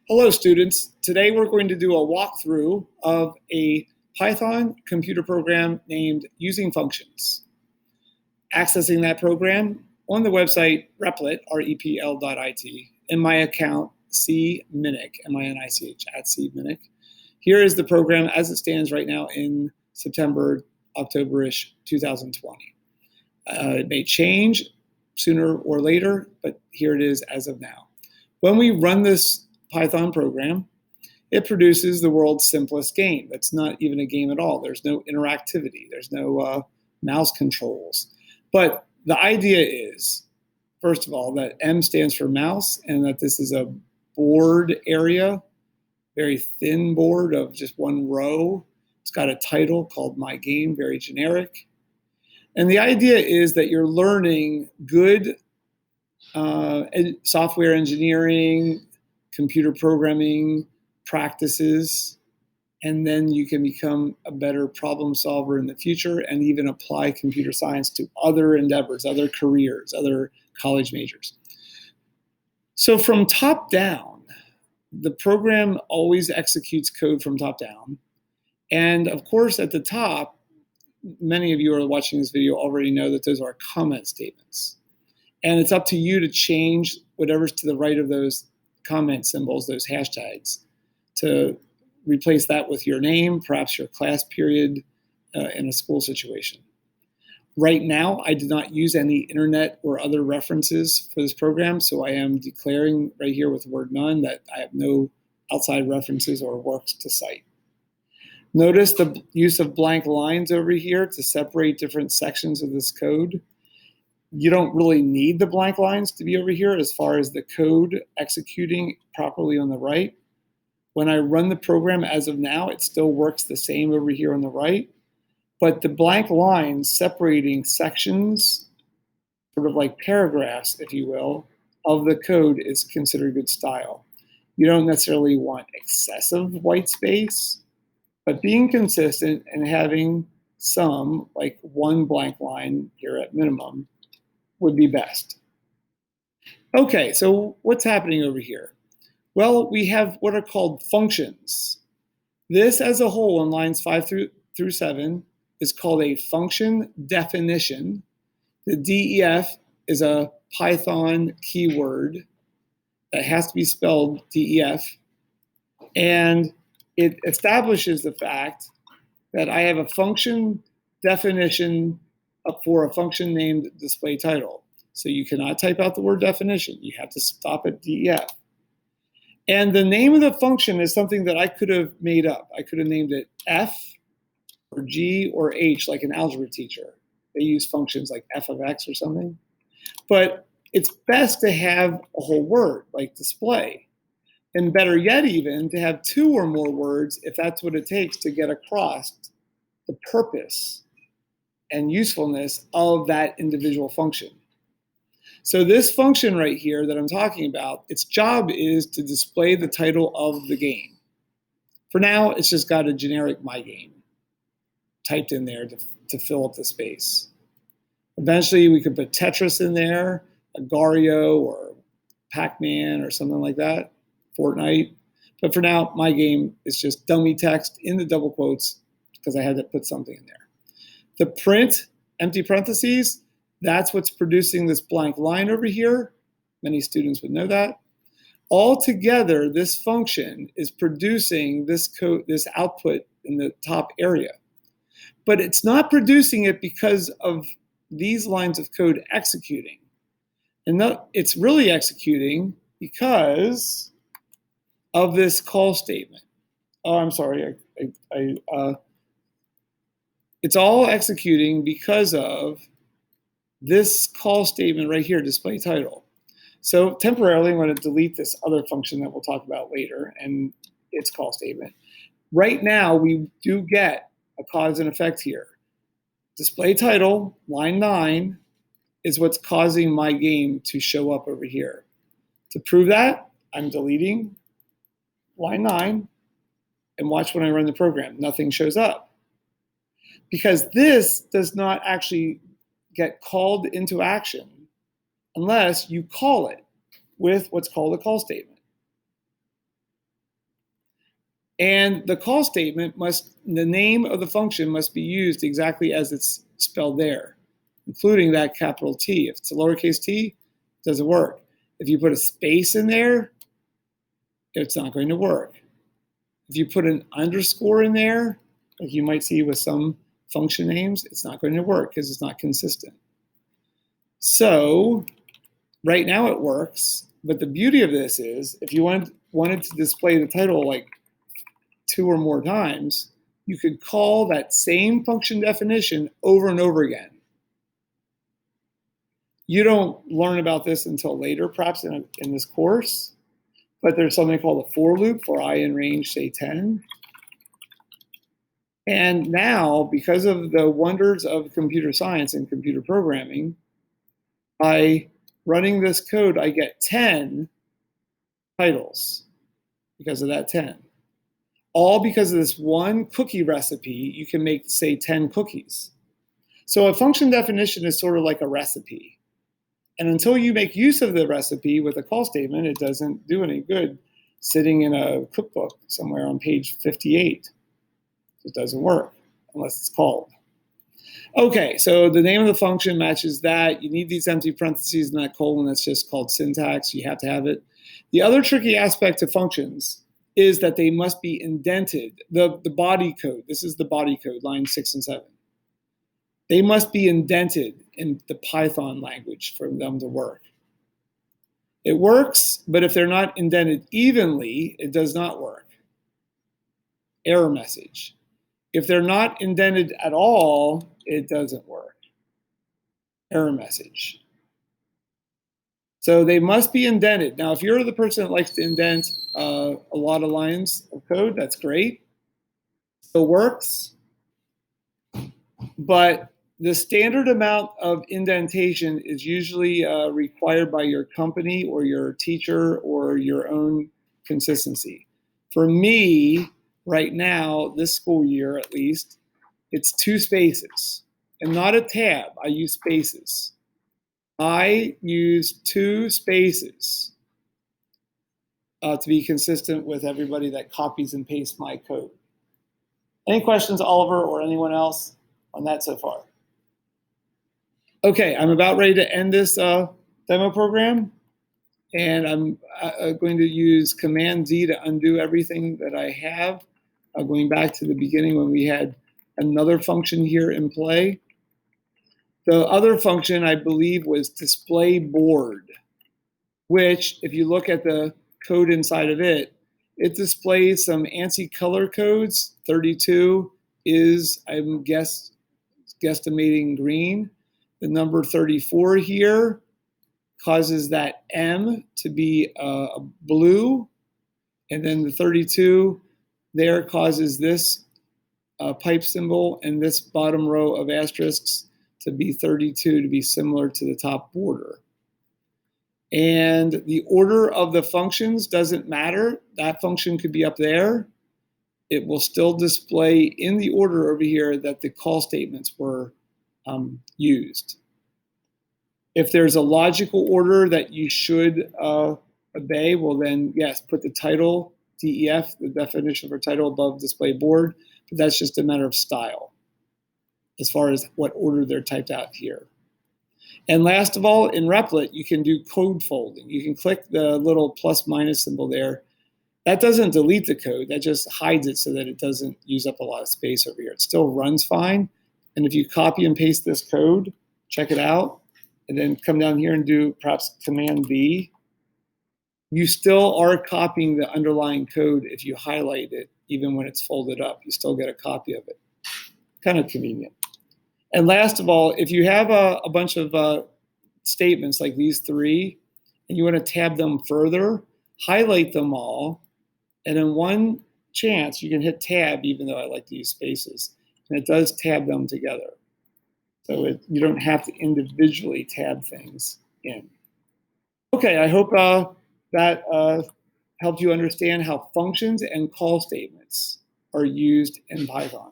Hello students, today we're going to do a walkthrough of a Python computer program named Using Functions. Accessing that program on the website replit, repl.it, in my account cminic, M-I-N-I-C-H, at cminic. Here is the program as it stands right now in September, October-ish 2020. It may change sooner or later, but here it is as of now. When we run this Python program, it produces the world's simplest game. That's not even a game at all. There's no interactivity. There's no mouse controls. But the idea is, first of all, that M stands for mouse and that this is a board area, very thin board of just one row. It's got a title called My Game, very generic. And the idea is that you're learning good software engineering, computer programming practices, and then you can become a better problem solver in the future and even apply computer science to other endeavors, other careers, other college majors. So from top down, the program always executes code from top down. And of course, at the top, many of you who are watching this video already know that those are comment statements. And it's up to you to change whatever's to the right of those comment symbols, those hashtags, to replace that with your name, perhaps your class period in a school situation. Right now, I did not use any internet or other references for this program, so I am declaring right here with word none that I have no outside references or works to cite. Notice the use of blank lines over here to separate different sections of this code. You don't really need the blank lines to be over here as far as the code executing properly on the right. When I run the program as of now, it still works the same over here on the right, but the blank lines separating sections, sort of like paragraphs, if you will, of the code is considered good style. You don't necessarily want excessive white space, but being consistent and having some, like one blank line here at minimum, would be best. Okay, so what's happening over here? Well, we have what are called functions. This as a whole in lines 5 through 7 is called a function definition. The DEF is a Python keyword that has to be spelled DEF. And it establishes the fact that I have a function definition for a function named display title. So you cannot type out the word definition. You have to stop at DEF. And the name of the function is something that I could have made up. I could have named it F or G or H, like an algebra teacher. They use functions like f of x or something. But it's best to have a whole word, like display. And better yet even, to have two or more words if that's what it takes to get across the purpose and usefulness of that individual function. So this function right here that I'm talking about, its job is to display the title of the game. For now, it's just got a generic My Game typed in there to fill up the space. Eventually, we could put Tetris in there, Agario or Pac-Man or something like that, Fortnite. But for now, My Game is just dummy text in the double quotes because I had to put something in there. The print, empty parentheses, that's what's producing this blank line over here. Many students would know that. Altogether, this function is producing this code, this output in the top area. But it's not producing it because of these lines of code executing. And it's really executing because of this call statement. Oh, I'm sorry. It's all executing because of this call statement right here, display title. So temporarily, I'm going to delete this other function that we'll talk about later and its call statement. Right now, we do get a cause and effect here. Display title, line 9, is what's causing My Game to show up over here. To prove that, I'm deleting line 9 and watch when I run the program. Nothing shows up. Because this does not actually get called into action unless you call it with what's called a call statement. And the call statement the name of the function must be used exactly as it's spelled there, including that capital T. If it's a lowercase t, it doesn't work. If you put a space in there, it's not going to work. If you put an underscore in there, like you might see with some function names, it's not going to work because it's not consistent. So right now it works, but the beauty of this is if you wanted to display the title like 2 or more times, you could call that same function definition over and over again. You don't learn about this until later, perhaps in this course, but there's something called a for loop for I in range, say 10. And now, because of the wonders of computer science and computer programming, by running this code, I get 10 titles because of that 10. All because of this one cookie recipe, you can make, say, 10 cookies. So a function definition is sort of like a recipe. And until you make use of the recipe with a call statement, it doesn't do any good sitting in a cookbook somewhere on page 58. It doesn't work unless it's called. Okay, so the name of the function matches that. You need these empty parentheses and that colon. That's just called syntax. You have to have it. The other tricky aspect of functions is that they must be indented. The body code, this is the body code, lines 6 and 7. They must be indented in the Python language for them to work. It works, but if they're not indented evenly, it does not work. Error message. If they're not indented at all, it doesn't work. Error message. So they must be indented. Now, if you're the person that likes to indent a lot of lines of code, that's great. Still works. But the standard amount of indentation is usually required by your company or your teacher or your own consistency. For me, right now, this school year at least, it's 2 spaces and not a tab. I use spaces. I use 2 spaces to be consistent with everybody that copies and pastes my code. Any questions, Oliver, or anyone else on that so far? Okay, I'm about ready to end this demo program, and I'm going to use Command Z to undo everything that I have, going back to the beginning when we had another function here in play. The other function, I believe, was display board, which, if you look at the code inside of it, it displays some ANSI color codes. 32 is, I'm guesstimating green. The number 34 here causes that M to be blue, and then the 32 there causes this pipe symbol and this bottom row of asterisks to be 32 to be similar to the top border. And the order of the functions doesn't matter. That function could be up there. It will still display in the order over here that the call statements were used. If there's a logical order that you should obey, well then, yes, put the title, DEF, the definition for title above display board, but that's just a matter of style as far as what order they're typed out here. And last of all, in Replit, you can do code folding. You can click the little plus minus symbol there. That doesn't delete the code, that just hides it so that it doesn't use up a lot of space over here. It still runs fine. And if you copy and paste this code, check it out, and then come down here and do perhaps Command V, you still are copying the underlying code if you highlight it, even when it's folded up. You still get a copy of it. Kind of convenient. And last of all, if you have a bunch of statements like these 3, and you want to tab them further, highlight them all, and in one chance, you can hit tab, even though I like to use spaces, and it does tab them together. So you don't have to individually tab things in. Okay, I hope that helped you understand how functions and call statements are used in Python.